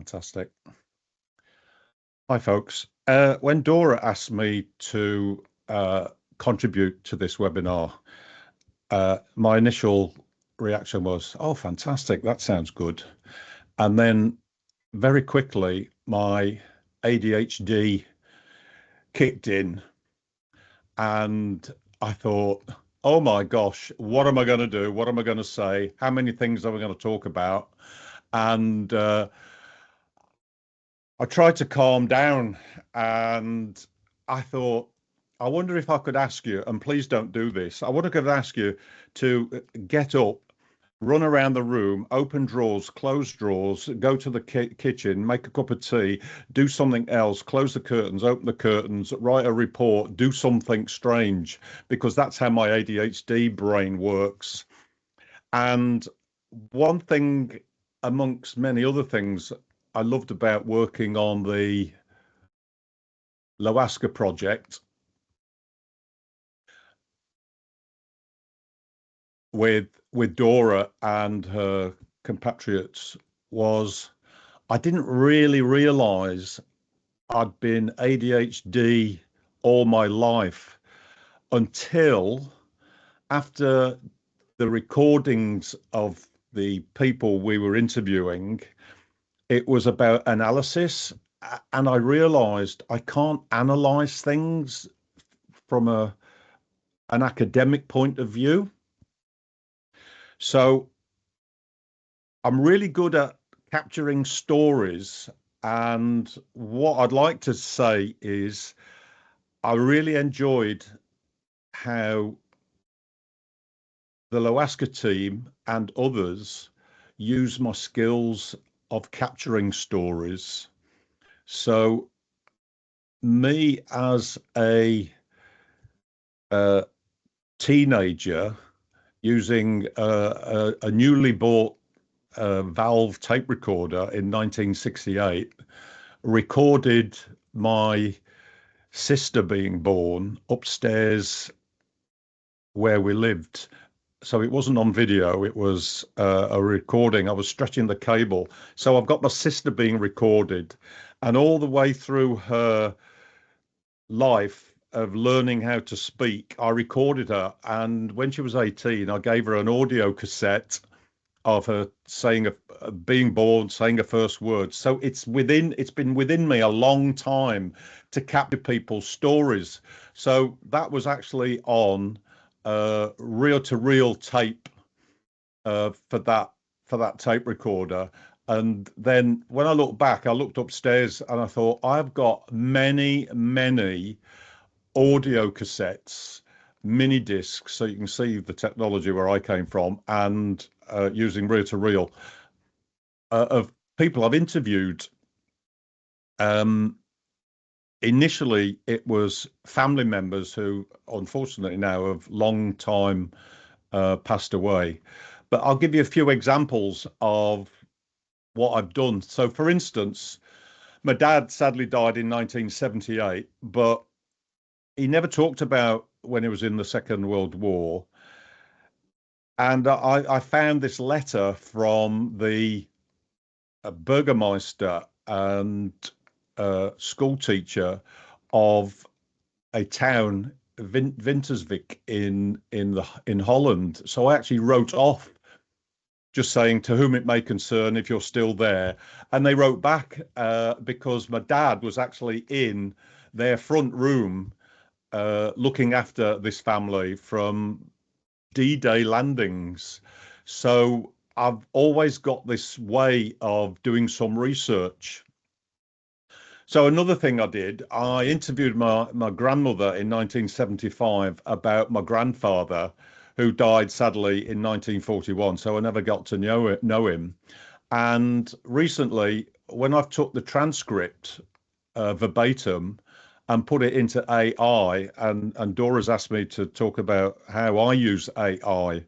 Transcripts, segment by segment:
Fantastic. Hi, folks. When Dora asked me to contribute to this webinar, my initial reaction was, oh, fantastic, that sounds good. And then very quickly, my ADHD kicked in and I thought, oh my gosh, what am I going to do? What am I going to say? How many things are we going to talk about? And I tried to calm down and I thought, I wonder if I could ask you, and please don't do this, I wonder if I could ask you to get up, run around the room, open drawers, close drawers, go to the kitchen, make a cup of tea, do something else, close the curtains, open the curtains, write a report, do something strange, because that's how my ADHD brain works. And one thing amongst many other things I loved about working on the LOASCA project with Dora and her compatriots was I didn't really realize I'd been ADHD all my life until after the recordings of the people we were interviewing. It was about analysis, and I realized I can't analyze things from an academic point of view. So I'm really good at capturing stories. And what I'd like to say is I really enjoyed how the LOASCA team and others use my skills of capturing stories. So me as a teenager using a newly bought Valve tape recorder in 1968, recorded my sister being born upstairs where we lived. So it wasn't on video, it was a recording. I was stretching the cable. So I've got my sister being recorded, and all the way through her life of learning how to speak, I recorded her. And when she was 18, I gave her an audio cassette of her saying being born, saying her first words. So it's been within me a long time to capture people's stories. So that was actually on reel-to-reel tape for that tape recorder. And then when I look back, I looked upstairs and I thought, I've got many audio cassettes, mini discs, so you can see the technology where I came from, and using reel-to-reel of people I've interviewed. Initially, it was family members who, unfortunately, now have long time passed away. But I'll give you a few examples of what I've done. So, for instance, my dad sadly died in 1978, but he never talked about when he was in the Second World War. And I found this letter from the Burgermeister and school teacher of a town, Winterswijk in Holland. So I actually wrote off, just saying, to whom it may concern, if you're still there. And they wrote back because my dad was actually in their front room looking after this family from D-Day landings. So I've always got this way of doing some research. So another thing I did, I interviewed my grandmother in 1975 about my grandfather, who died sadly in 1941. So I never got to know him. And recently, when I've took the transcript verbatim and put it into AI, and Dora's asked me to talk about how I use AI.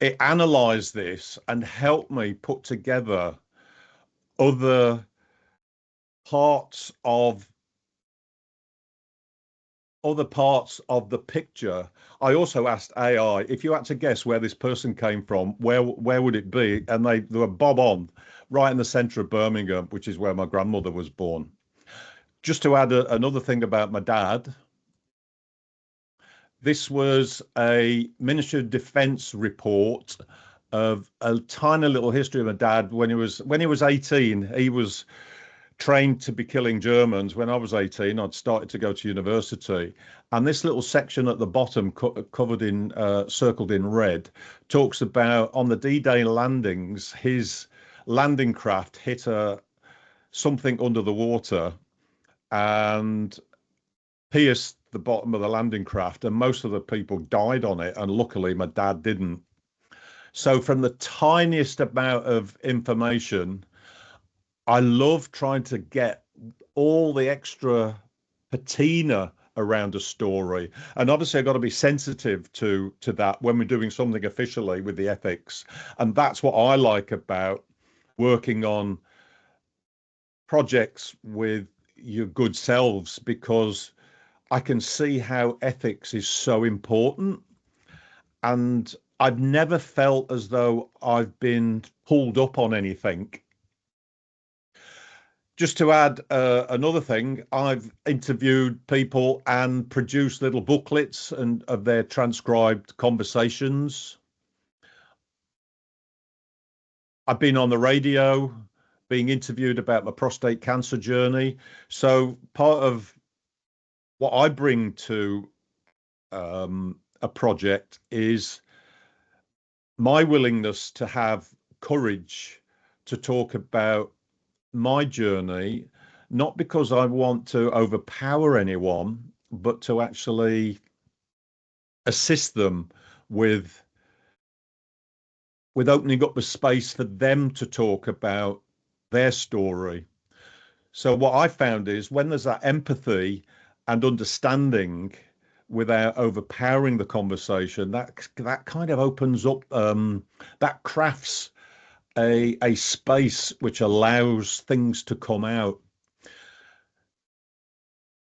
It analysed this and helped me put together other parts of other parts of the picture. I also asked AI, if you had to guess where this person came from, where would it be? And they were bob on, right in the centre of Birmingham, which is where my grandmother was born. Just to add another thing about my dad, this was a Ministry of Defence report of a tiny little history of my dad. When he was 18, he was trained to be killing Germans. When I was 18, I'd started to go to university. And this little section at the bottom, covered in, circled in red, talks about on the D-Day landings, his landing craft hit something under the water and pierced the bottom of the landing craft, and most of the people died on it. And luckily, my dad didn't. So from the tiniest amount of information, I love trying to get all the extra patina around a story. And obviously I've got to be sensitive to that when we're doing something officially with the ethics. And that's what I like about working on projects with your good selves, because I can see how ethics is so important. And I've never felt as though I've been pulled up on anything. Just to add another thing, I've interviewed people and produced little booklets and of their transcribed conversations. I've been on the radio being interviewed about my prostate cancer journey. So part of what I bring to a project is my willingness to have courage to talk about my journey, not because I want to overpower anyone, but to actually assist them with opening up the space for them to talk about their story. So what I found is when there's that empathy and understanding without overpowering the conversation, that kind of opens up, that crafts a space which allows things to come out.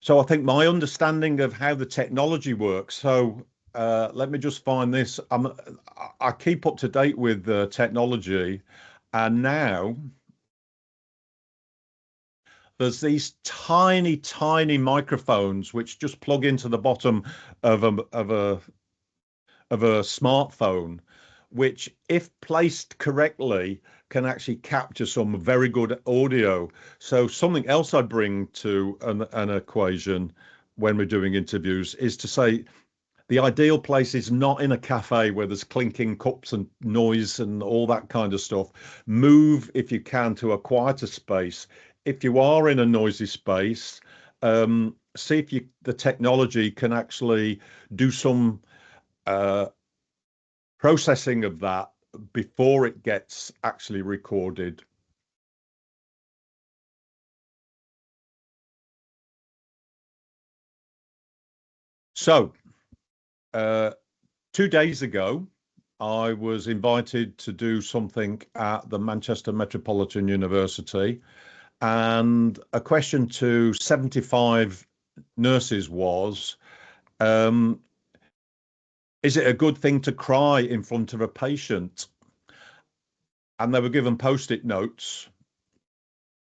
So I think my understanding of how the technology works. So let me just find this. I keep up to date with technology, and now there's these tiny, tiny microphones which just plug into the bottom of a smartphone, which, if placed correctly, can actually capture some very good audio. So something else I bring to an equation when we're doing interviews is to say the ideal place is not in a cafe where there's clinking cups and noise and all that kind of stuff. Move, if you can, to a quieter space. If you are in a noisy space, see if the technology can actually do some processing of that before it gets actually recorded. So 2 days ago, I was invited to do something at the Manchester Metropolitan University, and a question to 75 nurses was, is it a good thing to cry in front of a patient? And they were given post-it notes.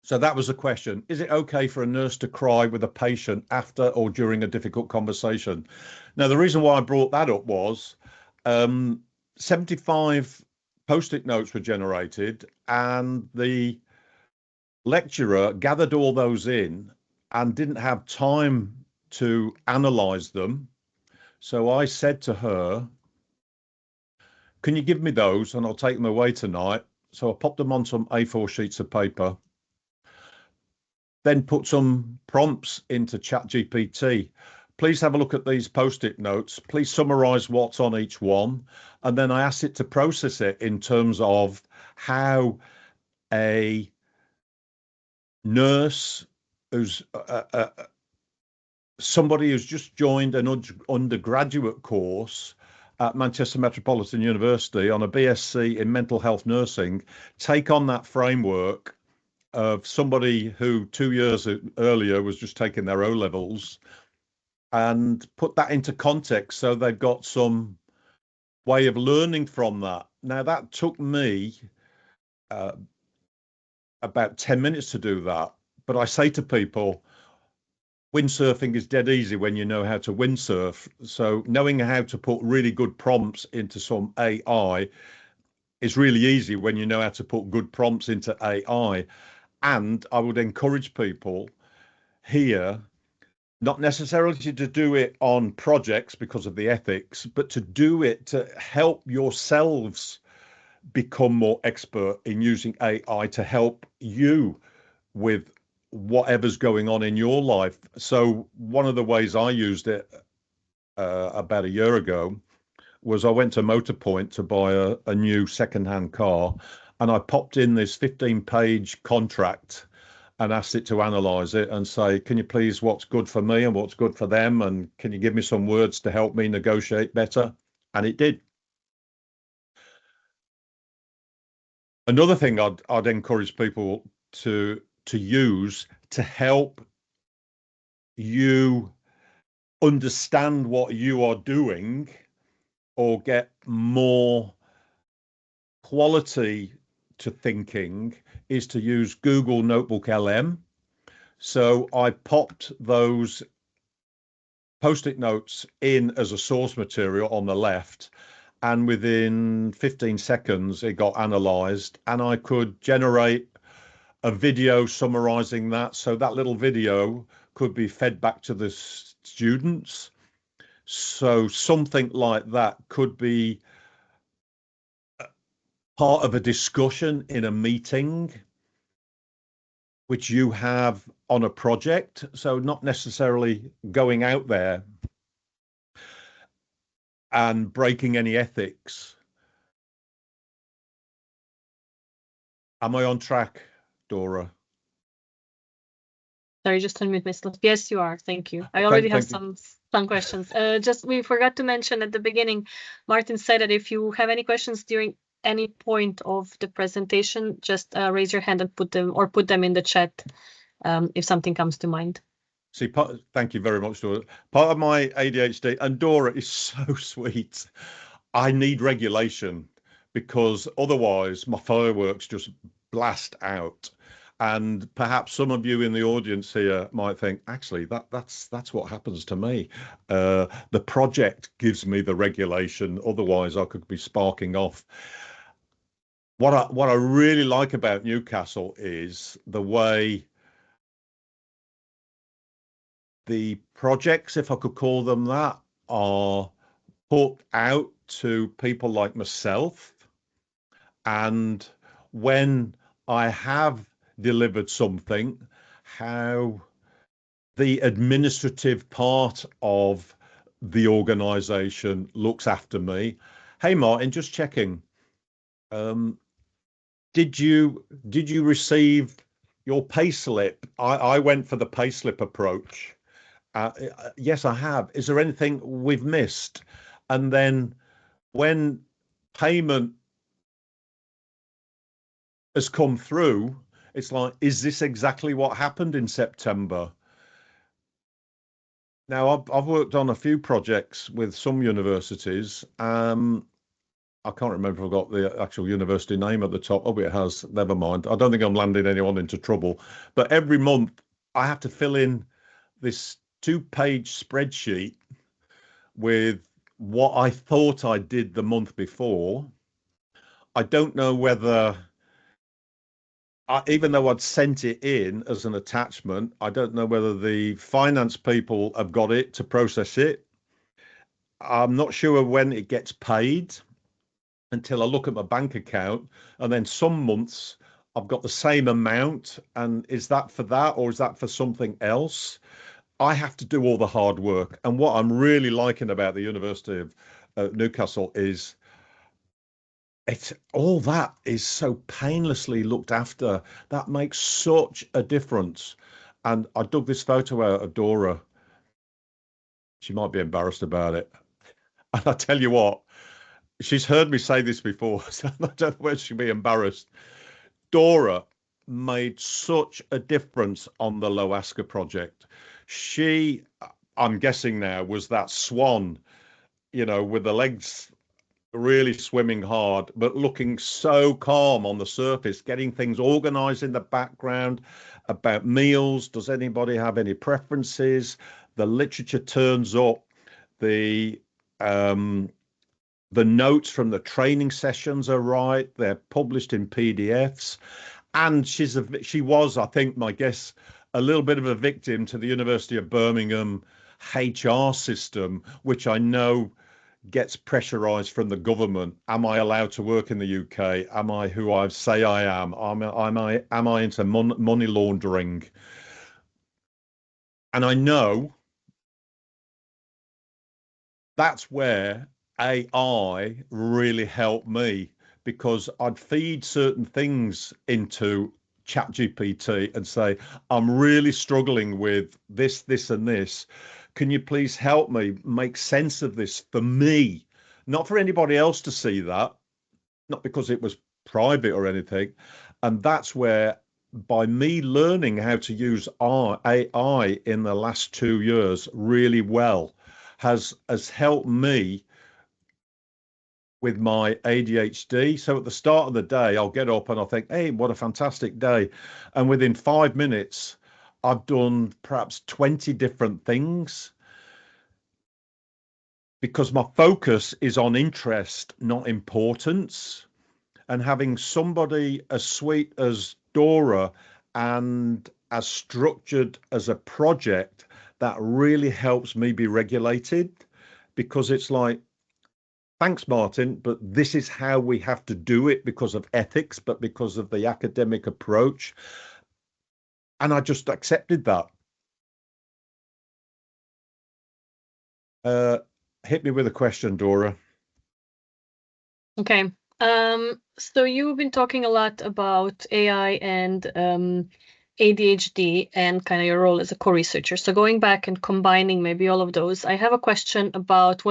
So that was the question. Is it okay for a nurse to cry with a patient after or during a difficult conversation? Now, the reason why I brought that up was 75 post-it notes were generated, and the lecturer gathered all those in and didn't have time to analyze them. So I said to her, can you give me those and I'll take them away tonight? So I popped them on some A4 sheets of paper, then put some prompts into ChatGPT. Please have a look at these post-it notes. Please summarize what's on each one. And then I asked it to process it in terms of how a nurse who's somebody who's just joined an undergraduate course at Manchester Metropolitan University on a BSc in mental health nursing, take on that framework of somebody who 2 years earlier was just taking their O-levels and put that into context so they've got some way of learning from that. Now, that took me about 10 minutes to do that. But I say to people, windsurfing is dead easy when you know how to windsurf. So knowing how to put really good prompts into some AI is really easy when you know how to put good prompts into AI. And I would encourage people here, not necessarily to do it on projects because of the ethics, but to do it to help yourselves become more expert in using AI to help you with whatever's going on in your life. So one of the ways I used it about a year ago was I went to Motorpoint to buy a new second-hand car, and I popped in this 15-page contract and asked it to analyze it and say, can you please, what's good for me and what's good for them? And can you give me some words to help me negotiate better? And it did. Another thing I'd encourage people to use to help you understand what you are doing or get more quality to thinking is to use Google Notebook LM. So I popped those post-it notes in as a source material on the left, and within 15 seconds it got analyzed, and I could generate a video summarizing that. So that little video could be fed back to the students. So something like that could be part of a discussion in a meeting which you have on a project. So not necessarily going out there and breaking any ethics. Am I on track, Dora? Sorry, just unmute myself. Yes, you are. Thank you. I already have some questions. Just we forgot to mention at the beginning, Martin said that if you have any questions during any point of the presentation, just raise your hand and put them in the chat if something comes to mind. See, thank you very much, Dora. Part of my ADHD, and Dora is so sweet. I need regulation because otherwise my fireworks just blast out. And perhaps some of you in the audience here might think, actually, that's what happens to me. The project gives me the regulation. Otherwise, I could be sparking off. What I really like about Newcastle is the way the projects, if I could call them that, are put out to people like myself. And when I have delivered something, how the administrative part of the organization looks after me. Hey, Martin, just checking. Did you receive your payslip? I went for the payslip approach. Yes, I have. Is there anything we've missed? And then when payment has come through, it's like, is this exactly what happened in September? Now, I've worked on a few projects with some universities. I can't remember if I've got the actual university name at the top. Oh, it has. Never mind. I don't think I'm landing anyone into trouble. But every month, I have to fill in this 2-page spreadsheet with what I thought I did the month before. I don't know whether, even though I'd sent it in as an attachment, I don't know whether the finance people have got it to process it. I'm not sure when it gets paid until I look at my bank account. And then some months I've got the same amount. And is that for that or is that for something else? I have to do all the hard work. And what I'm really liking about the University of Newcastle is all that is so painlessly looked after. That makes such a difference. And I dug this photo out of Dora. She might be embarrassed about it. And I tell you what, she's heard me say this before, so I don't know whether she'll be embarrassed. Dora made such a difference on the LOASCA project. I'm guessing now, was that swan, with the legs really swimming hard, but looking so calm on the surface, getting things organized in the background about meals. Does anybody have any preferences? The literature turns up, the notes from the training sessions are right. They're published in PDFs. And she was, I think, my guess, a little bit of a victim to the University of Birmingham HR system, which I know gets pressurized from the government. Am I allowed to work in the UK? Am I who I say I am? Am I into money laundering? And I know that's where AI really helped me, because I'd feed certain things into ChatGPT and say, I'm really struggling with this, this, and this. Can you please help me make sense of this for me? Not for anybody else to see that, not because it was private or anything. And that's where, by me learning how to use AI in the last 2 years really well, has helped me with my ADHD. So at the start of the day, I'll get up and I'll think, hey, what a fantastic day. And within 5 minutes, I've done perhaps 20 different things, because my focus is on interest, not importance. And having somebody as sweet as Dora and as structured as a project, that really helps me be regulated, because it's like, thanks, Martin, but this is how we have to do it because of ethics, but because of the academic approach. And I just accepted that. Hit me with a question, Dora. Okay. So you've been talking a lot about AI and ADHD and kind of your role as a co-researcher. So going back and combining maybe all of those, I have a question about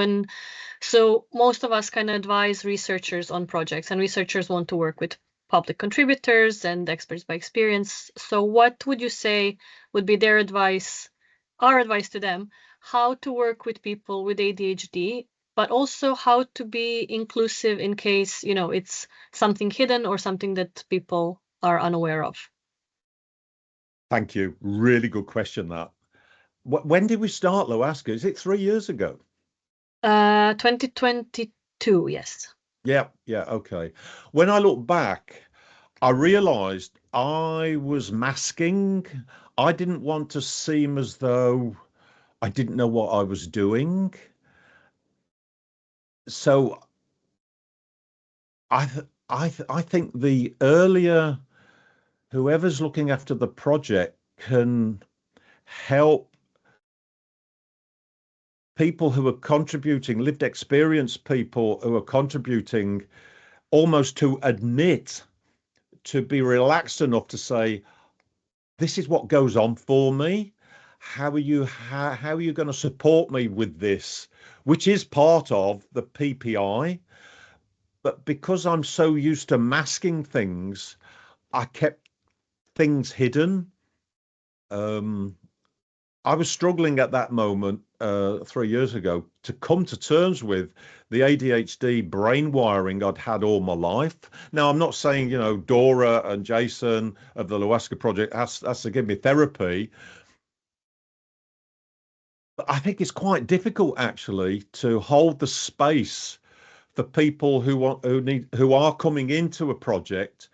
so most of us kind of advise researchers on projects, and researchers want to work with public contributors and experts by experience. So what would you say would be their advice, our advice to them, how to work with people with ADHD, but also how to be inclusive in case, it's something hidden or something that people are unaware of? Thank you. Really good question, that. When did we start LOASCA? Is it 3 years ago? 2022, yes. Yeah, okay. When I look back, I realized I was masking. I didn't want to seem as though I didn't know what I was doing. So I think the earlier whoever's looking after the project can help people who are contributing, lived experience people who are contributing, almost to admit, to be relaxed enough to say, this is what goes on for me. How are you going to support me with this, which is part of the PPI? But because I'm so used to masking things, I kept things hidden. I was struggling at that moment 3 years ago to come to terms with the ADHD brain wiring I'd had all my life. Now, I'm not saying, Dora and Jason of the LOASCA project has to give me therapy. But I think it's quite difficult, actually, to hold the space for people who are coming into a project,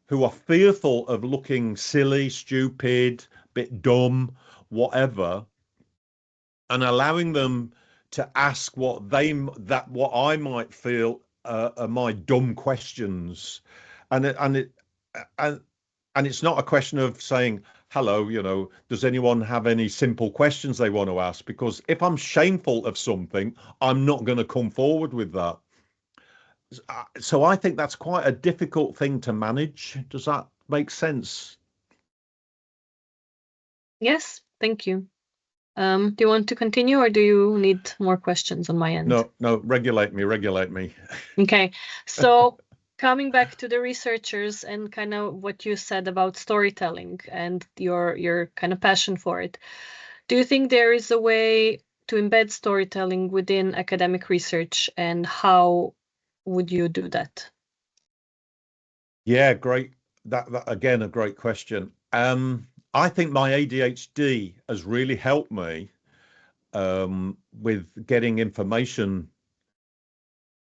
who are fearful of looking silly, stupid, bit dumb, whatever, and allowing them to ask what I might feel are my dumb questions, and it's not a question of saying, hello, does anyone have any simple questions they want to ask? Because if I'm shameful of something, I'm not going to come forward with that. So I think that's quite a difficult thing to manage. Does that make sense? Yes, thank you. Do you want to continue, or do you need more questions on my end? No, regulate me. Okay, so coming back to the researchers and kind of what you said about storytelling and your kind of passion for it. Do you think there is a way to embed storytelling within academic research, and how would you do that? Yeah, great. That again, a great question. I think my ADHD has really helped me with getting information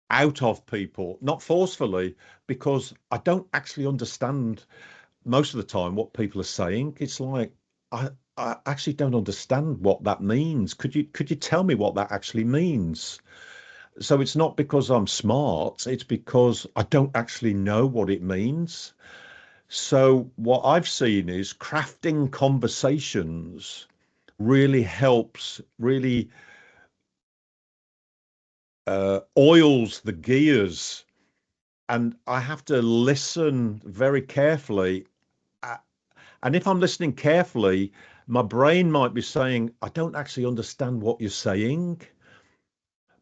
out of people, not forcefully, because I don't actually understand most of the time what people are saying. It's like I actually don't understand what that means. Could you tell me what that actually means? So it's not because I'm smart, it's because I don't actually know what it means. So what I've seen is crafting conversations really helps, really oils the gears, and I have to listen very carefully. Uh, And if I'm listening carefully, my brain might be saying, I don't actually understand what you're saying.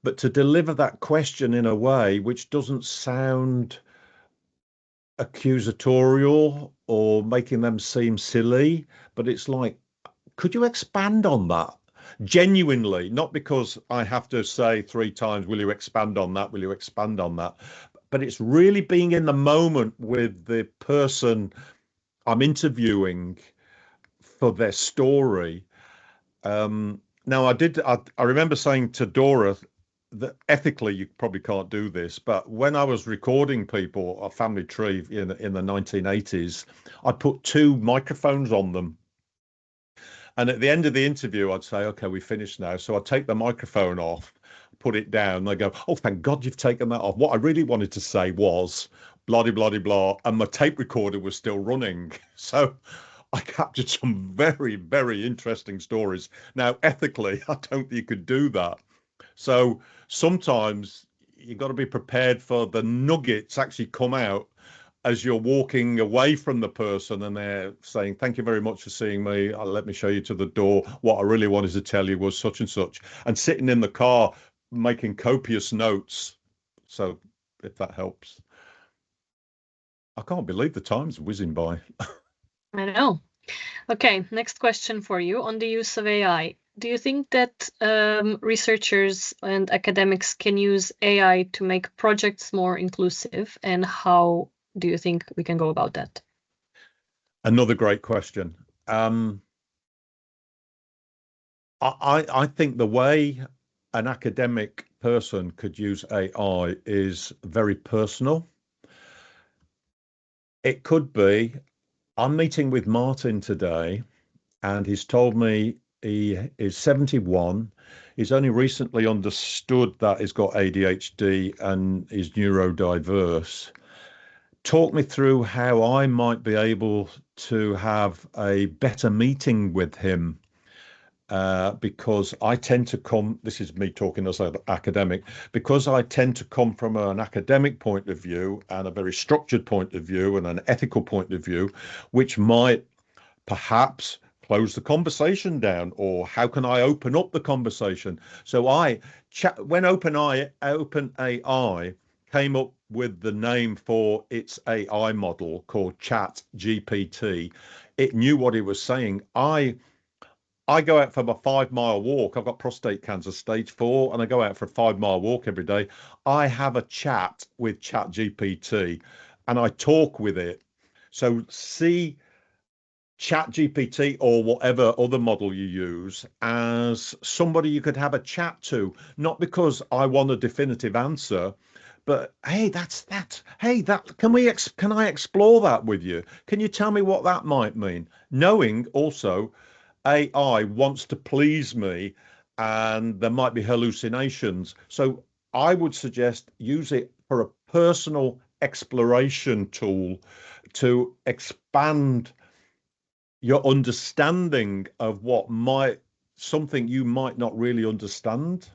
But to deliver that question in a way which doesn't sound accusatorial or making them seem silly, but it's like, could you expand on that? Genuinely, not because I have to say 3 times, will you expand on that? Will you expand on that? But it's really being in the moment with the person I'm interviewing for their story. Now, I remember saying to Dora that ethically you probably can't do this, but when I was recording people, a family tree in the 1980s, I put 2 microphones on them. And at the end of the interview, I'd say, okay, we finished now. So I'd take the microphone off, put it down. And they go, oh, thank God you've taken that off. What I really wanted to say was blah, blah, blah, blah. And my tape recorder was still running. So I captured some very, very interesting stories. Now, ethically, I don't think you could do that. So sometimes you've got to be prepared for the nuggets actually come out as you're walking away from the person and they're saying, thank you very much for seeing me. Let me show you to the door. What I really wanted to tell you was such and such. And sitting in the car making copious notes. So if that helps. I can't believe the time's whizzing by. I know. Okay, next question for you on the use of AI. Do you think that researchers and academics can use AI to make projects more inclusive, and how do you think we can go about that? Another great question. I think the way an academic person could use AI is very personal. It could be, I'm meeting with Martin today, and he's told me he is 71. He's only recently understood that he's got ADHD and is neurodiverse. Talk me through how I might be able to have a better meeting with him. Because I tend to come, this is me talking as an academic, because I tend to come from an academic point of view and a very structured point of view and an ethical point of view, which might perhaps close the conversation down, or how can I open up the conversation? So when OpenAI came up with the name for its AI model called Chat GPT, it knew what it was saying. I go out for my 5 mile walk. I've got prostate cancer stage 4, and I go out for a 5 mile walk every day. I have a chat with Chat GPT and I talk with it. So see Chat GPT or whatever other model you use as somebody you could have a chat to, not because I want a definitive answer, but hey, that's that. Hey, that can I explore that with you? Can you tell me what that might mean? Knowing also AI wants to please me and there might be hallucinations. So I would suggest use it for a personal exploration tool to expand your understanding of something you might not really understand.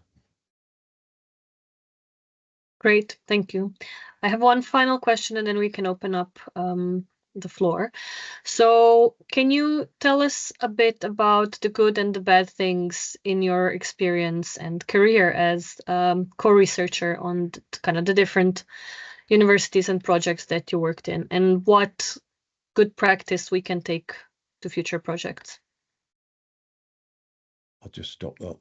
Great, thank you. I have one final question and then we can open up the floor. So can you tell us a bit about the good and the bad things in your experience and career as co-researcher on kind of the different universities and projects that you worked in, and what good practice we can take to future projects? I'll just stop that.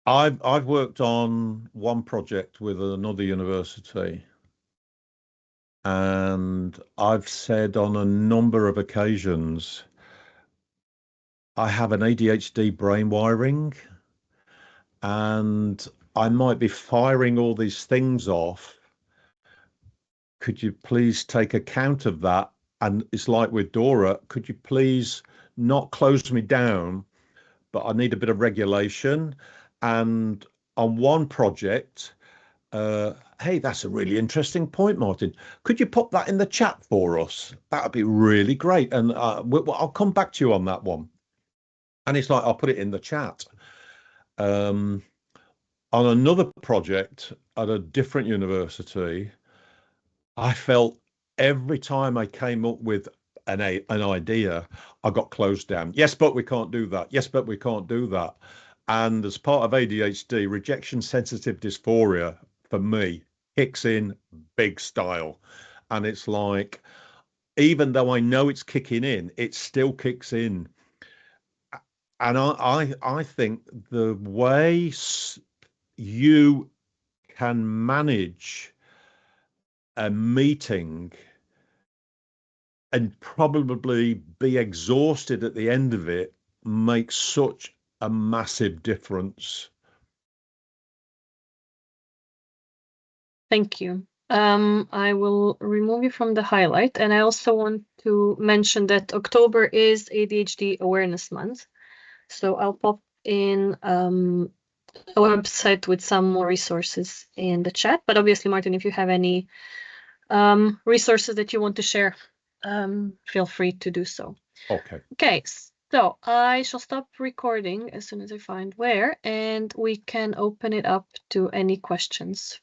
I've worked on one project with another university, and I've said on a number of occasions, I have an ADHD brain wiring, and I might be firing all these things off. Could you please take account of that? And it's like with Dora, could you please not close me down, but I need a bit of regulation. And on one project, hey, that's a really interesting point, Martin. Could you put that in the chat for us? That would be really great. And I'll come back to you on that one. And it's like, I'll put it in the chat. On another project at a different university, I felt every time I came up with an idea, I got closed down. Yes, but we can't do that. Yes, but we can't do that. And as part of ADHD, rejection sensitive dysphoria for me kicks in big style. And it's like, even though I know it's kicking in, it still kicks in. And I think the way you can manage a meeting and probably be exhausted at the end of it makes such a massive difference. Thank you. I will remove you from the highlight, and I also want to mention that October is ADHD Awareness Month. So I'll pop in a website with some more resources in the chat. But obviously, Martin, if you have any resources that you want to share, feel free to do so. Okay. Okay, so I shall stop recording as soon as I find where, and we can open it up to any questions